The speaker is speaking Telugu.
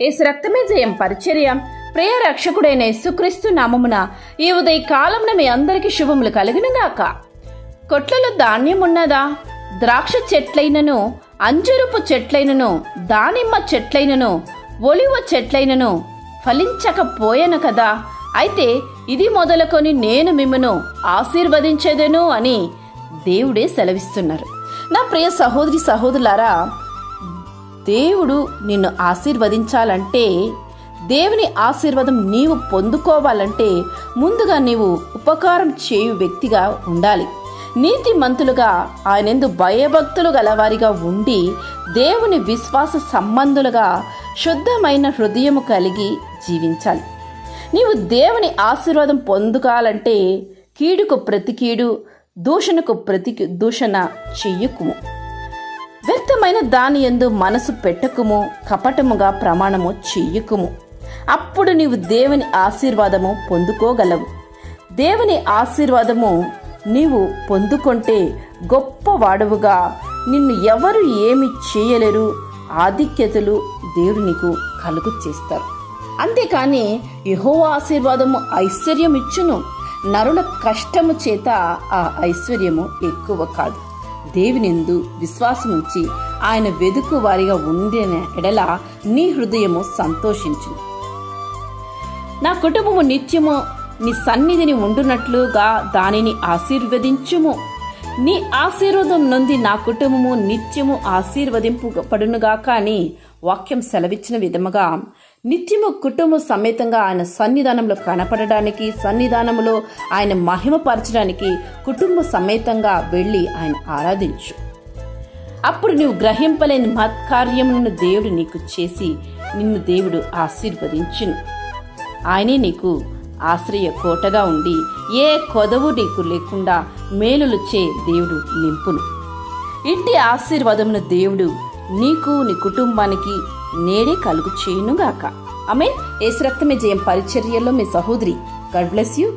యేసు రక్తమే జయం పరిచర్య. ప్రియ రక్షకుడైన యేసుక్రీస్తు నామమున ఈ ఉదయ కాలంలో మీ అందరికీ శుభములు కలుగునుగాక. కొట్లలో ధాన్యం ఉన్నదా? ద్రాక్ష చెట్లైనను, అంజురపు చెట్లైనను, దానిమ్మ చెట్లైనను, ఒలివ చెట్లైనను ఫలించకపోయెను కదా. అయితే ఇది మొదలుకొని నేను మిమ్మను ఆశీర్వదించేదను అని దేవుడే సెలవిస్తున్నారు. నా ప్రియ సహోదరి సహోదరులారా, దేవుడు నిన్ను ఆశీర్వదించాలంటే, దేవుని ఆశీర్వాదం నీవు పొందుకోవాలంటే ముందుగా నీవు ఉపకారం చేయు వ్యక్తిగా ఉండాలి. నీతిమంతులుగా, ఆయనందు భయభక్తులు గలవారిగా ఉండి, దేవుని విశ్వాస సంబంధులుగా శుద్ధమైన హృదయము కలిగి జీవించాలి. నీవు దేవుని ఆశీర్వాదం పొందుకోవాలంటే కీడుకు ప్రతి కీడు, దూషణకు ప్రతి దూషణ చెయ్యకుము. వ్యర్థమైన దాని యందు మనసు పెట్టకుము, కపటముగా ప్రమాణము చెయ్యకుము. అప్పుడు నీవు దేవుని ఆశీర్వాదము పొందుకోగలవు. దేవుని ఆశీర్వాదము నీవు పొందుకుంటే గొప్పవాడవుగా, నిన్ను ఎవరు ఏమి చేయలేరు, ఆధిక్యతలు దేవుడు నీకు కలుగు చేస్తారు. అంతేకాని యెహోవా ఆశీర్వాదము ఐశ్వర్యం ఇచ్చును, నరుల కష్టము చేత ఆ ఐశ్వర్యము ఎక్కువ కాదు. దేవునిందు విశ్వాసముంచి ఆయన వెదుకు వారిగా ఉండిన ఎడల నీ హృదయము సంతోషించు. నా కుటుంబము నిత్యము నీ సన్నిధిని ఉండునట్లుగా దానిని ఆశీర్వదించుము. నీ ఆశీర్వాదం నుండి నా కుటుంబము నిత్యము ఆశీర్వదింపబడునుగాక అని వాక్యం సెలవిచ్చిన విధముగా నిత్యము కుటుంబ సమేతంగా ఆయన సన్నిధానంలో కనపడడానికి, సన్నిధానంలో ఆయన మహిమపరచడానికి కుటుంబ సమేతంగా వెళ్ళి ఆయన ఆరాధించు. అప్పుడు నీవు గ్రహింపలేని మహత్కార్యములను దేవుడు నీకు చేసి నిన్ను దేవుడు ఆశీర్వదించును. ఆయనే నీకు ఆశ్రయ కోటగా ఉండి ఏ కొదవు నీకు లేకుండా మేలులు చే దేవుడు నింపును. ఇంటి ఆశీర్వాదమును దేవుడు నీకు, నీ కుటుంబానికి నేడే కలుగు చేయునుగాక. ఆమేన్. యేసు రక్తమే జయం పరిచర్యలో మీ సహోదరి. God bless you.